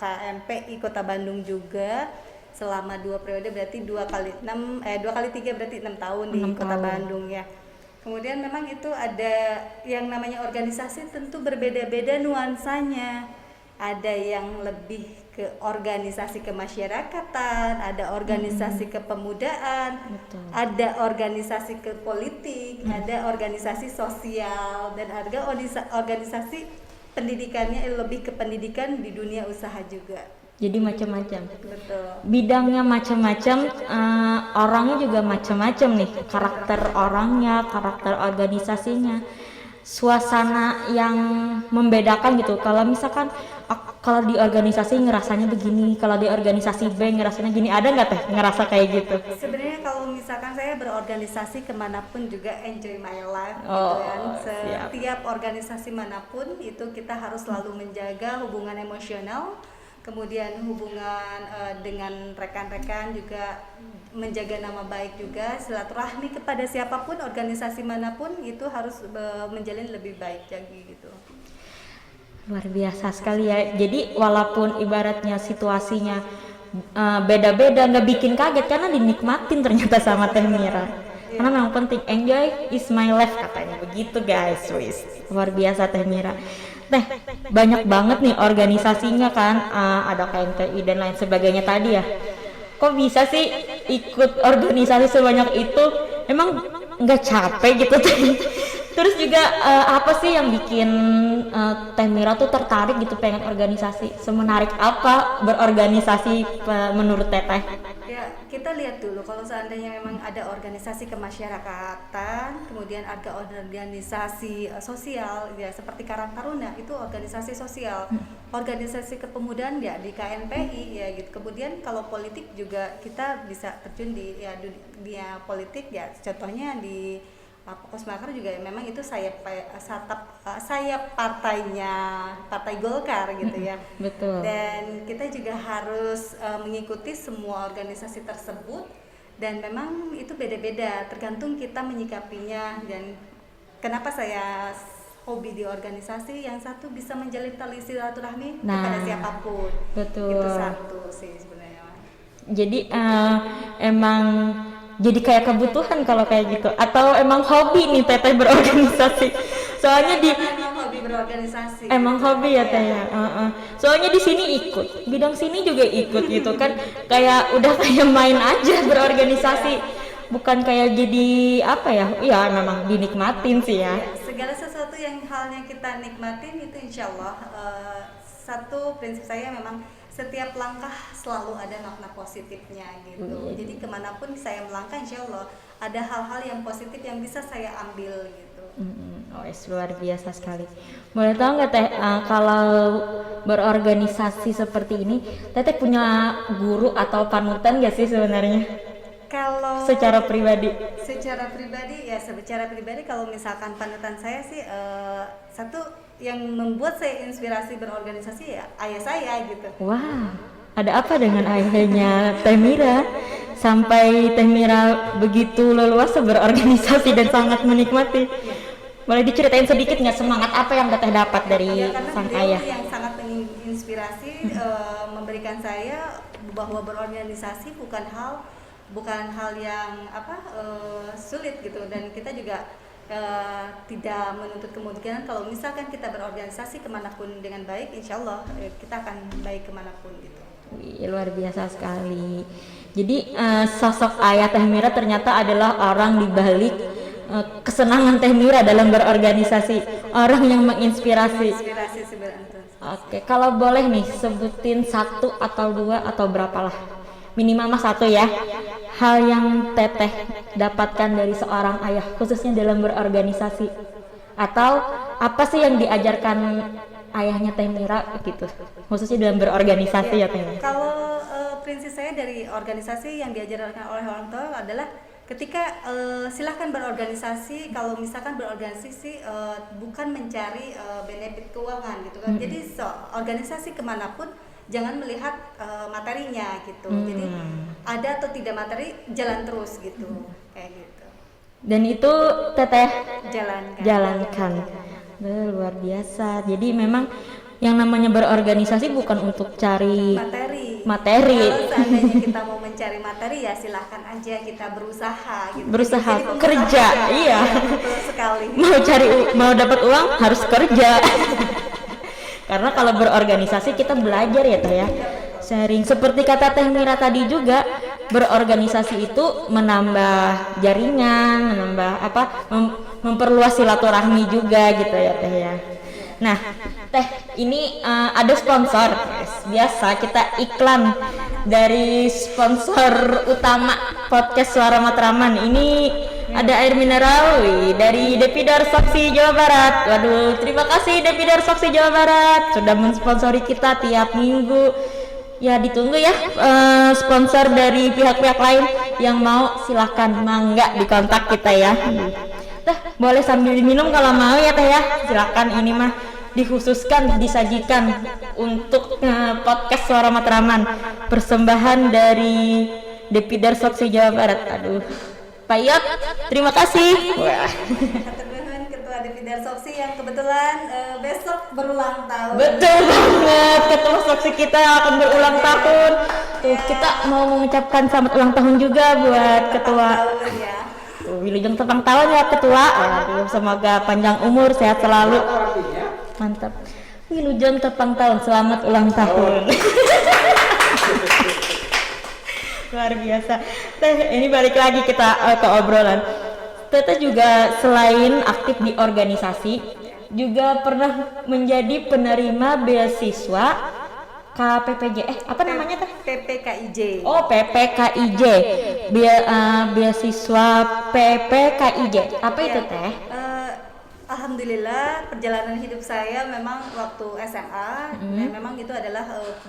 B: KMPI Kota Bandung juga. selama 2 periode, berarti 2 kali 3 berarti 6 tahun di
A: 6
B: Kota
A: tahun.
B: Bandung ya. Kemudian memang itu ada yang namanya organisasi, tentu berbeda-beda nuansanya. Ada yang lebih ke organisasi kemasyarakatan, ada organisasi kepemudaan,
A: Betul.
B: ada organisasi ke politik, ada organisasi sosial, dan ada organisasi pendidikannya lebih ke pendidikan di dunia usaha juga.
A: Jadi macam-macam.
B: Betul.
A: Bidangnya macam-macam, orangnya juga macam-macam nih, karakter orangnya, karakter organisasinya, suasana yang membedakan gitu. Kalau misalkan kalau di organisasi ngerasanya begini, kalau di organisasi B ngerasanya gini, ada nggak teh ngerasa kayak gitu?
B: Sebenarnya kalau misalkan saya berorganisasi kemanapun juga enjoy my life gitu
A: Oh,
B: kan.
A: siap.
B: Setiap organisasi manapun itu kita harus selalu menjaga hubungan emosional, kemudian hubungan dengan rekan-rekan juga, menjaga nama baik juga, silaturahmi kepada siapapun organisasi manapun itu harus menjalin lebih baik lagi gitu.
A: Luar biasa sekali ya. Jadi walaupun ibaratnya situasinya beda-beda, nggak bikin kaget karena dinikmatin ternyata sama Teh Mira. Karena memang penting, enjoy is my life katanya begitu guys. Wis luar biasa Teh Mira. Teh, banyak banget nih organisasinya kan, ada KMTI dan lain sebagainya tadi ya. Kok bisa sih ikut organisasi sebanyak itu? Emang nggak capek gitu Teh? Terus juga apa sih yang bikin Teh Mira tuh tertarik gitu pengen organisasi? Semenarik apa berorganisasi menurut Teteh?
B: Ya, kita lihat dulu kalau seandainya memang ada organisasi kemasyarakatan, kemudian ada organisasi sosial ya seperti Karang Taruna itu organisasi sosial. Organisasi kepemudaan ya di KNPI ya gitu. Kemudian kalau politik juga kita bisa terjun di ya dunia politik ya, contohnya di Pokosmaker juga memang itu sayap partainya Partai Golkar gitu ya.
A: Betul.
B: Dan kita juga harus mengikuti semua organisasi tersebut, dan memang itu beda-beda tergantung kita menyikapinya. Dan kenapa saya hobi di organisasi, yang satu bisa menjalin tali silaturahmi kepada siapapun.
A: Betul.
B: Itu satu sih sebenarnya.
A: Jadi emang jadi kayak kebutuhan kalau kayak gitu, atau emang hobi nih Teteh berorganisasi? Soalnya
B: Memang hobi berorganisasi.
A: emang hobi ya Teh ya. Soalnya di sini ikut, bidang sini juga ikut gitu kan, kayak udah kayak main aja berorganisasi, bukan kayak jadi apa ya? Iya memang dinikmatin sih ya.
B: Ya, segala sesuatu yang halnya kita nikmatin itu insya Allah satu prinsip saya memang setiap langkah selalu ada makna positifnya gitu. Jadi kemanapun saya melangkah insya Allah ada hal-hal yang positif yang bisa saya ambil gitu.
A: Oh, luar biasa sekali. Boleh tahu nggak Teh, kalau berorganisasi seperti ini, Teteh punya guru atau panutan nggak sih sebenarnya?
B: Kalau
A: Secara pribadi?
B: secara pribadi kalau misalkan panutan saya sih satu yang membuat saya inspirasi berorganisasi ya ayah saya gitu.
A: Wah, ada apa dengan ayahnya Teh Mira sampai Teh Mira begitu leluasa berorganisasi dan sangat menikmati? Boleh diceritain sedikit nggak semangat apa yang Teteh dapat dari
B: Ya, karena
A: sang
B: beliau
A: ayah?
B: yang sangat menginspirasi, memberikan saya bahwa berorganisasi bukan hal yang sulit gitu, dan kita juga tidak menuntut kemungkinan kalau misalkan kita berorganisasi kemanapun dengan baik, insya Allah kita akan baik kemanapun gitu.
A: Wih, luar biasa sekali. Jadi sosok ayah Teh Mira ternyata adalah orang di balik kesenangan Teh Mira dalam berorganisasi, orang yang menginspirasi.
B: Inspirasi sebenarnya.
A: Oke, kalau boleh nih sebutin satu atau dua atau berapa lah, minimal mah satu ya, hal yang Teteh dapatkan dari seorang ayah khususnya dalam berorganisasi, atau apa sih yang diajarkan ayahnya Teh Mira gitu, khususnya dalam berorganisasi ya Teh Mira?
B: Kalau prinsip saya dari organisasi yang diajarkan oleh orang tua adalah ketika silahkan berorganisasi, kalau misalkan berorganisasi bukan mencari benefit keuangan gitu kan. Jadi organisasi kemanapun jangan melihat materinya gitu. Jadi ada atau tidak materi, jalan terus gitu, kayak gitu.
A: Dan itu Teteh
B: Jalankan.
A: Luar biasa. Jadi memang yang namanya berorganisasi bukan untuk cari
B: Materi.
A: Materi.
B: Kalau seandainya kita mau mencari materi ya silahkan aja kita berusaha gitu.
A: Berusaha,
B: Jadi pengusaha
A: kerja,
B: ya.
A: iya.
B: Betul sekali.
A: Mau dapat uang harus kerja. Karena kalau berorganisasi kita belajar ya Teh ya. Sharing seperti kata Teh Mira tadi juga, berorganisasi itu menambah jaringan, menambah memperluas silaturahmi juga gitu ya Teh ya. Nah, Teh, ini ada sponsor. Biasa kita iklan dari sponsor utama podcast Suara Matraman. Ini ada air mineral dari Depidar Saksi Jawa Barat. Waduh, terima kasih Depidar Saksi Jawa Barat sudah mensponsori kita tiap minggu. Ya ditunggu ya sponsor dari pihak-pihak lain yang mau silahkan mangga dikontak kita ya. Teh boleh sambil minum kalau mau ya Teh ya, silakan. Ini mah dikhususkan disajikan untuk podcast Suara Matraman, persembahan dari Depidar Saksi Jawa Barat. Aduh, Pak Iyot, terima kasih. Wah.
B: Ketua Depidar Soksi yang kebetulan besok berulang tahun.
A: Betul banget, Ketua Soksi kita akan berulang tahun. Tuh, kita mau mengucapkan selamat ulang tahun juga buat Ketua.
B: Tahun ya.
A: Wilujeng tepang tahun ya Ketua. Aduh, semoga panjang umur, sehat selalu. Mantap. Wilujeng tepang tahun, selamat ulang tahun. Luar biasa. Teh, ini balik lagi kita ke obrolan. Tete juga selain aktif di organisasi, juga pernah menjadi penerima beasiswa KPPJ. Apa namanya Teh?
B: PPKIJ.
A: Oh, PPKIJ. Beasiswa PPKIJ. Apa itu Teh?
B: Alhamdulillah perjalanan hidup saya memang waktu SMA dan memang itu adalah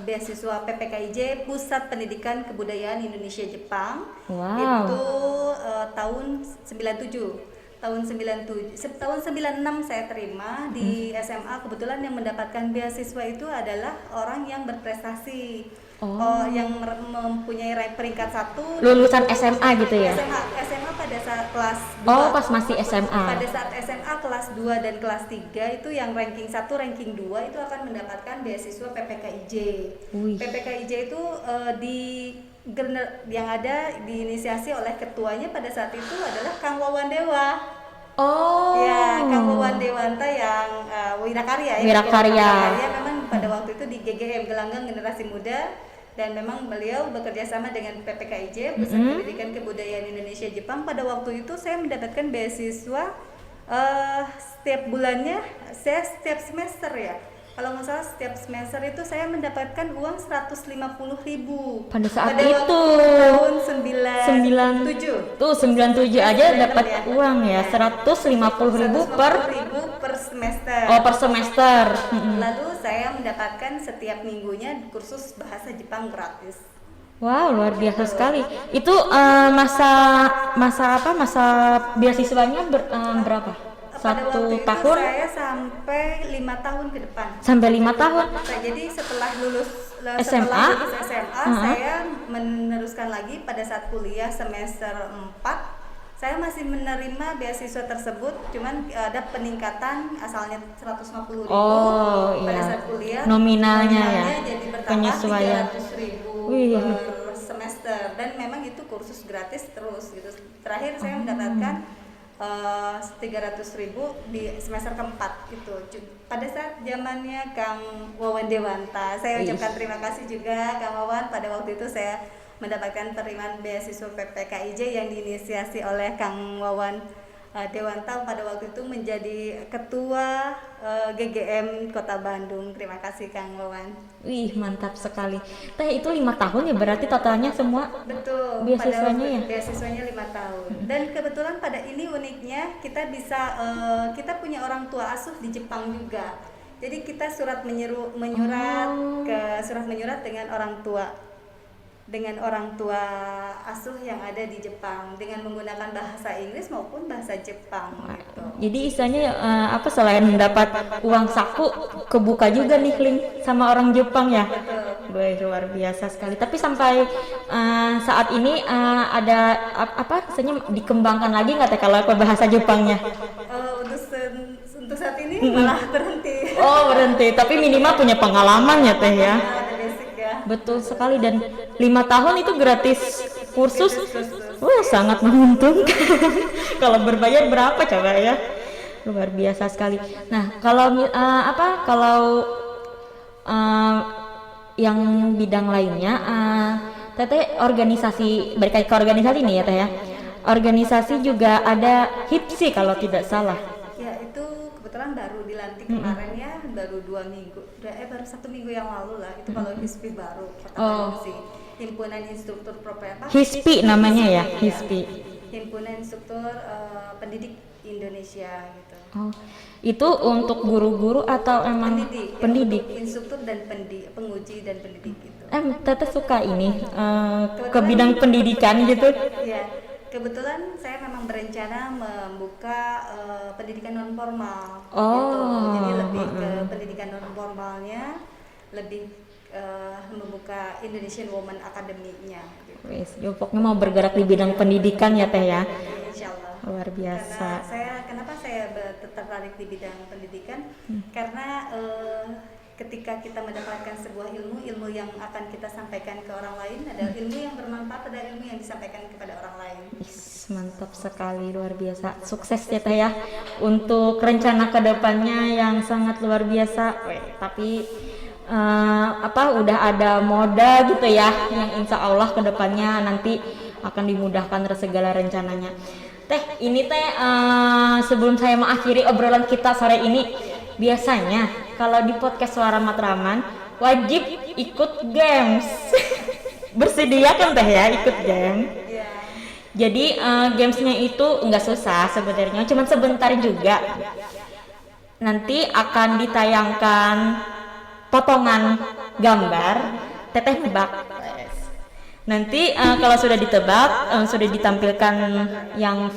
B: beasiswa PPKIJ Pusat Pendidikan Kebudayaan Indonesia Jepang.
A: Wow.
B: Itu tahun 97. Tahun 96 saya terima di SMA. Kebetulan yang mendapatkan beasiswa itu adalah orang yang berprestasi. Yang mempunyai peringkat 1
A: Lulusan SMA gitu ya?
B: SMA pada saat kelas 2.
A: Oh, pas masih SMA.
B: Pada saat SMA kelas 2 dan kelas 3 itu yang ranking 1, ranking 2 itu akan mendapatkan beasiswa PPKIJ.
A: Wih.
B: PPKIJ itu yang ada diinisiasi oleh ketuanya pada saat itu adalah Kang Wawan Dewa.
A: Oh.
B: Ya, Kang Wawan Dewanta yang Wirakarya ya.
A: Wirakarya.
B: Memang pada waktu itu di GGM Gelanggang Generasi Muda, dan memang beliau bekerja sama dengan PPKIJ Pusat Pendidikan Kebudayaan Indonesia Jepang. Pada waktu itu saya mendapatkan beasiswa setiap bulannya, saya setiap semester ya. Kalau nggak salah setiap semester itu saya mendapatkan uang 150.000.
A: Pada saat
B: waktu
A: itu
B: tahun 97.
A: Tuh 97 aja dapat uang ya, 150.000 per
B: semester.
A: Oh, per semester.
B: Lalu saya mendapatkan setiap minggunya kursus bahasa Jepang gratis.
A: Wow, luar biasa sekali. Itu masa beasiswanya berapa?
B: Pada
A: Satu
B: waktu itu
A: tahun?
B: saya sampai 5 tahun ke depan.
A: Sampai 5 tahun.
B: Nah, jadi setelah lulus
A: SMA?
B: SMA, saya meneruskan lagi pada saat kuliah semester 4. Saya masih menerima beasiswa tersebut, cuman ada peningkatan, asalnya 150.000 pada saat kuliah.
A: Nominalnya ya.
B: Jadi bertambah
A: Penyesuaian.
B: 300.000 per semester, dan memang itu kursus gratis terus gitu. Terakhir saya mendapatkan 300.000 di semester keempat gitu. Pada saat zamannya Kang Wawan Dewanta, saya ucapkan terima kasih juga Kang Wawan. Pada waktu itu saya mendapatkan penerimaan beasiswa PPKIJ yang diinisiasi oleh Kang Wawan Dewanta, pada waktu itu menjadi ketua GGM Kota Bandung. Terima kasih Kang Wawan.
A: Wih, mantap sekali. Teh, itu 5 tahun ya berarti totalnya semua?
B: Betul.
A: Beasiswanya ya?
B: Beasiswanya 5 tahun. Dan kebetulan pada ini uniknya kita bisa kita punya orang tua asuh di Jepang juga. Jadi kita surat menyurat dengan orang tua asuh yang ada di Jepang dengan menggunakan bahasa Inggris maupun bahasa Jepang gitu.
A: Jadi istilahnya selain mendapat uang saku, kebuka juga nih link sama orang Jepang ya. Wih, luar biasa sekali. Tapi sampai saat ini ada istilahnya dikembangkan lagi nggak Teh kalau bahasa Jepangnya?
B: Untuk saat ini malah berhenti.
A: Oh, berhenti. Tapi minimal punya pengalaman ya Teh ya.
B: Ada basic ya.
A: betul sekali, dan 5 tahun itu gratis kursus. Wah, sangat menguntungkan. Kalau berbayar berapa coba ya? Luar biasa sekali. Nah, kalau yang bidang lainnya, Teteh organisasi, balik ke organisasi nih ya Teh ya. Organisasi juga ada HIPSI kalau tidak salah.
B: Ya, itu kebetulan baru dilantik kemarin ya, baru 2 minggu, baru 1 minggu yang lalu lah. Itu kalau HISPI baru pertama sih. Himpunan Instruktur Profesi.
A: HISPI namanya ya, HISPI.
B: Himpunan Instruktur Pendidik Indonesia gitu.
A: Oh, itu untuk guru-guru atau emang pendidik?
B: Instruktur dan penguji dan pendidik gitu.
A: Teteh suka ini ke bidang pendidikan gitu.
B: Iya, kebetulan saya memang berencana membuka pendidikan non formal. Gitu. Jadi lebih ke pendidikan non formalnya, lebih membuka Indonesian Women Academy-nya. Gitu.
A: Wes, pokoknya mau bergerak di bidang pendidikan ya Teh ya.
B: Insya Allah.
A: Luar biasa.
B: Kenapa saya tertarik di bidang pendidikan? Karena ketika kita mendapatkan sebuah ilmu yang akan kita sampaikan ke orang lain adalah ilmu yang bermanfaat, adalah ilmu yang disampaikan kepada orang lain.
A: Mantap sekali, luar biasa. Sukses ya Teh ya untuk rencana kedepannya yang sangat luar biasa. Tapi udah ada moda gitu ya, yang insya Allah kedepannya nanti akan dimudahkan segala rencananya. Teh, ini Teh sebelum saya mengakhiri obrolan kita sore ini, biasanya kalau di podcast Suara Matraman wajib ikut games. Bersedia kan Teh ya ikut game?
B: Yeah.
A: Jadi gamesnya itu nggak susah sebenarnya, cuma sebentar juga. Nanti akan ditayangkan potongan gambar, Teteh nebak. Nanti kalau sudah ditebak, sudah ditampilkan yang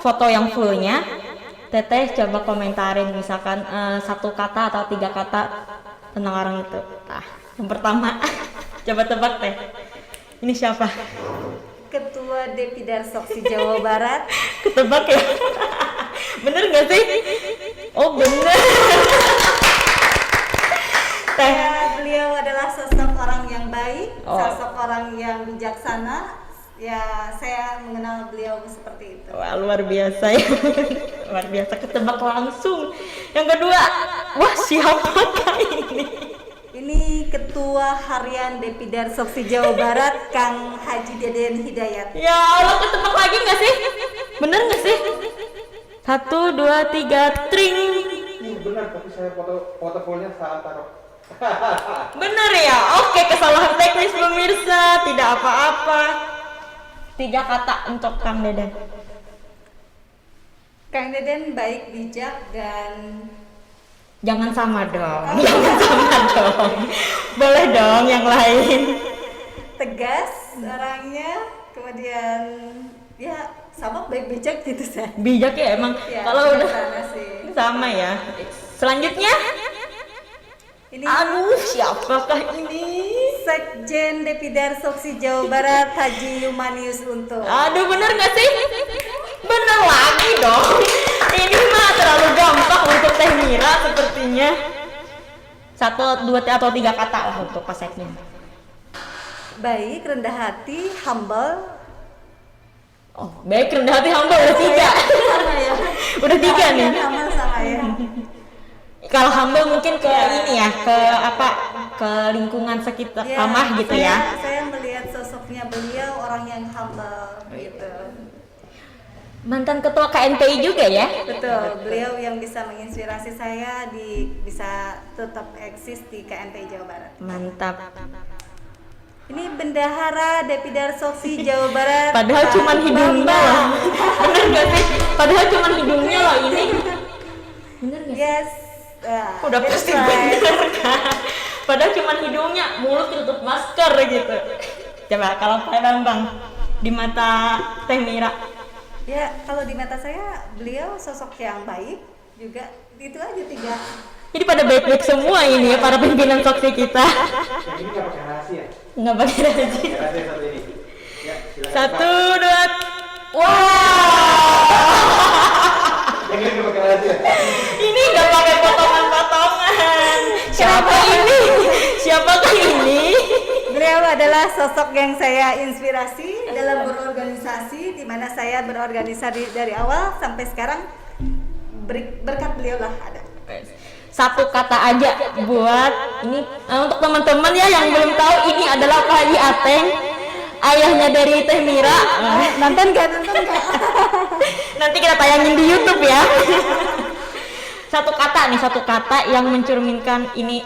A: foto yang fullnya, Teteh coba komentarin misalkan 1 kata atau 3 kata tentang orang itu. Nah, yang pertama, coba tebak Teh. Ini siapa?
B: Ketua Depidar Soksi Jawa Barat.
A: Ketebak ya? Bener nggak sih? Oh bener. Teh.
B: Beliau adalah sosok orang yang baik, sosok orang yang bijaksana. Ya, saya mengenal beliau seperti itu.
A: Wah, luar biasa ya. Luar biasa, ketebak langsung. Yang kedua, wah siapakah ini?
B: Ini Ketua Harian Depidar Soksi Jawa Barat, Kang Haji Deden Hidayat.
A: Ya Allah, ketebak lagi nggak sih? Bener nggak sih? 1, 2, 3, tring.
E: Ini benar, tapi saya foto fullnya salah taruh.
A: Bener ya? Oke, kesalahan teknis pemirsa, tidak apa-apa. 3 kata untuk Kang Deden.
B: Kang Deden baik, bijak, dan
A: Jangan sama dong. Jangan sama dong. Boleh dong yang lain.
B: tegas orangnya, kemudian ya sama baik, bijak gitu saya.
A: Bijak ya emang.
B: Ya,
A: Kalau udah
B: sama sih.
A: sama ya. Selanjutnya,
B: Ini
A: aduh siapakah ini?
B: Sekjen Depidar Soksi Jawa Barat, Haji Yumanius Untung.
A: Aduh, bener nggak sih? Bener lagi dong. Ini mah terlalu gampang untuk Teh Mira sepertinya. 1, 2, atau 3 kata lah untuk Pak Sekjen.
B: Baik, rendah hati, humble.
A: Oh, baik, rendah hati, hamba udah 3.
B: Sama ya.
A: Udah 3 nih.
B: Humble sama ya.
A: Kalau hamba mungkin ke ini ya, ke lingkungan sekitar
B: Ya,
A: rumah gitu ya.
B: Saya melihat sosoknya beliau orang yang humble gitu.
A: Mantan ketua KNPI juga ya.
B: Betul, beliau yang bisa menginspirasi saya bisa tetap eksis di KNPI Jawa Barat.
A: Mantap.
B: Ini Bendahara Depidar Soksi Jawa Barat.
A: Padahal
B: Pak
A: cuman hidungnya loh. Bener gak sih? Padahal cuman hidungnya loh ini. Bener gak sih?
B: Yes.
A: Udah
B: that's
A: pasti
B: right.
A: bener kan. Padahal cuman hidungnya, mulut tutup masker gitu. Coba kalau Pak Bambang di mata Teh Mira.
B: Ya, kalau di mata saya beliau sosok yang baik juga. Itu aja 3.
A: Jadi pada baik-baik semua ini ya para pimpinan Soksi kita.
E: Yang ini nggak pakai rahasia.
A: Nggak pakai rahasia.
E: Rahasia satu ini. Ya, silakan.
A: 1, 2, wow.
E: Yang ini nggak pakai rahasia.
A: Ini nggak pakai potongan-potongan. Siapa ini? Siapakah ini?
B: sosok yang saya inspirasi dalam berorganisasi, di mana saya berorganisasi dari awal sampai sekarang. Berkat beliau lah ada.
A: Satu kata aja buat ini untuk teman-teman ya yang belum tahu, ini adalah Pak Haji Ateng, ayahnya dari Teh Mira.
B: Nonton gak?
A: Nanti kita tayangin di YouTube ya. Satu kata yang mencerminkan ini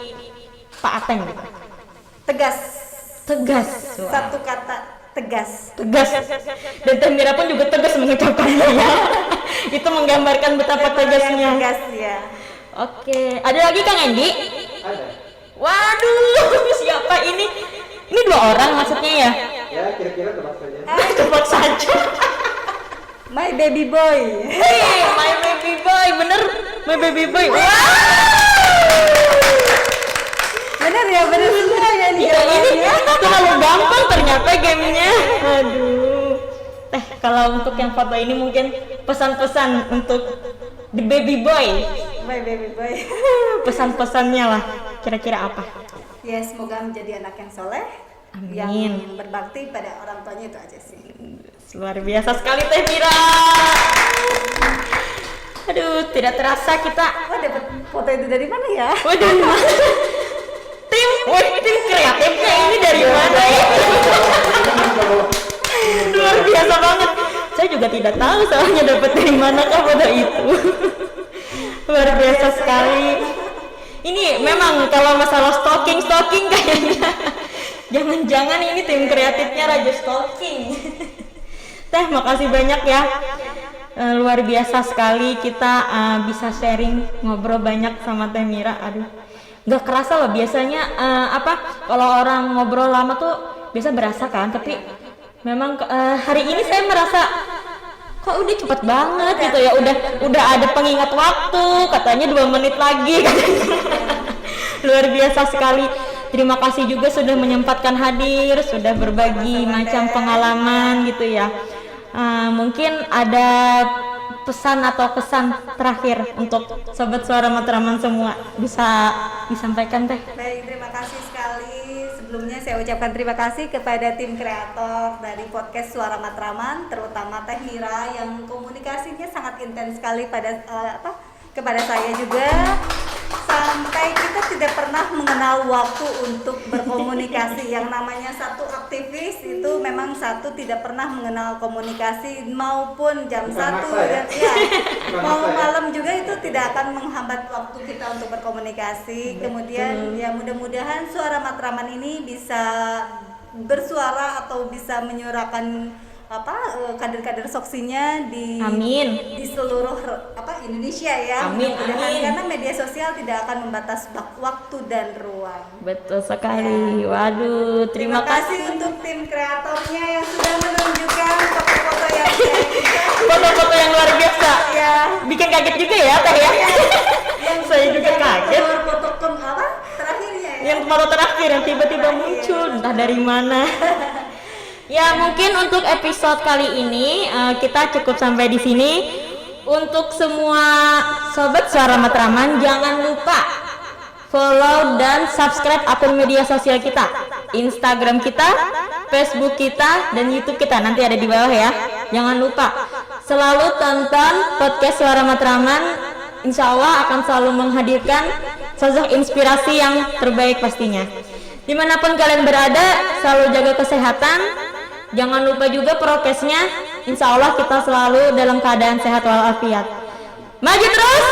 A: Pak Ateng.
B: Tegas.
A: Wow.
B: Satu kata tegas.
A: Dan Teh Mira pun juga tegas mengucapkannya ya. Itu menggambarkan betapa tegasnya.
B: Tegas ya.
A: Oke, ada lagi Kang Endi?
E: Ada.
A: Waduh, siapa ini? Ini 2 orang maksudnya ya?
E: Ya, kira-kira tebak saja.
A: Tebak saja.
B: My baby boy.
A: Hey, my baby boy, bener? My baby boy. Wow.
B: Bener ya, bener semua ya nih.
A: Ya, ini terlalu gampang ternyata gamenya. Aduh. Kalau untuk yang foto ini mungkin pesan-pesan untuk the baby boy.
B: My baby boy.
A: Pesan-pesannya lah, kira-kira apa?
B: Ya, semoga menjadi anak yang soleh.
A: Amin.
B: Yang berbakti pada orang tuanya, itu aja sih.
A: Luar biasa sekali Teh Mira. Aduh, tidak terasa kita.
B: Wah, dapat foto itu dari mana ya?
A: Waduh, tim kreatifnya ini dari mana ya? Luar biasa banget. Saya juga tidak tahu soalnya dapat dari mana foto itu. Luar biasa sekali. Ini memang kalau masalah stalking kayaknya. Jangan-jangan ini tim kreatifnya Raja Stalking. Teh, makasih banyak ya. Luar biasa sekali kita bisa sharing, ngobrol banyak sama Teh Mira. Aduh, nggak kerasa loh biasanya kalau orang ngobrol lama tuh biasa berasa kan, tapi memang hari ini saya merasa kok udah cepet banget gitu ya, udah ada pengingat waktu, katanya 2 menit lagi katanya. Luar biasa sekali. Terima kasih juga sudah menyempatkan hadir, sudah berbagi macam pengalaman gitu ya. Mungkin ada pesan atau kesan terakhir untuk Sobat Suara Matraman semua, bisa disampaikan Teh?
B: Baik, terima kasih sekali. Sebelumnya saya ucapkan terima kasih kepada tim kreator dari podcast Suara Matraman, terutama Teh Mira yang komunikasinya sangat intens sekali kepada saya juga, sampai kita tidak pernah mengenal waktu untuk berkomunikasi. Yang namanya satu aktivis itu memang tidak pernah mengenal komunikasi, maupun jam 1 dan mau malam juga itu tidak akan menghambat waktu kita untuk berkomunikasi. Kemudian ya mudah-mudahan Suara Matraman ini bisa bersuara atau bisa menyuarakan kader-kader soksinya di
A: Amin.
B: di seluruh Indonesia ya.
A: Amin,
B: Mudah-mudahan,
A: amin.
B: karena media sosial tidak akan membatas waktu dan ruang.
A: Betul sekali. Waduh, terima kasih.
B: untuk tim kreatornya yang sudah menunjukkan foto-foto yang
A: Foto-foto yang luar biasa.
B: ya.
A: Bikin kaget juga ya Teh ya. Saya juga kaget.
B: Foto terakhirnya ya.
A: Yang foto terakhir yang tiba-tiba muncul entah dari mana. Ya, mungkin untuk episode kali ini kita cukup sampai di sini. Untuk semua Sobat Suara Matraman, jangan lupa follow dan subscribe akun media sosial kita, Instagram kita, Facebook kita, dan YouTube kita. Nanti ada di bawah ya. Jangan lupa selalu tonton podcast Suara Matraman. Insya Allah akan selalu menghadirkan sosok inspirasi yang terbaik pastinya. Dimanapun kalian berada, selalu jaga kesehatan. Jangan lupa juga prokesnya. Insya Allah kita selalu dalam keadaan sehat walafiat. Maju terus,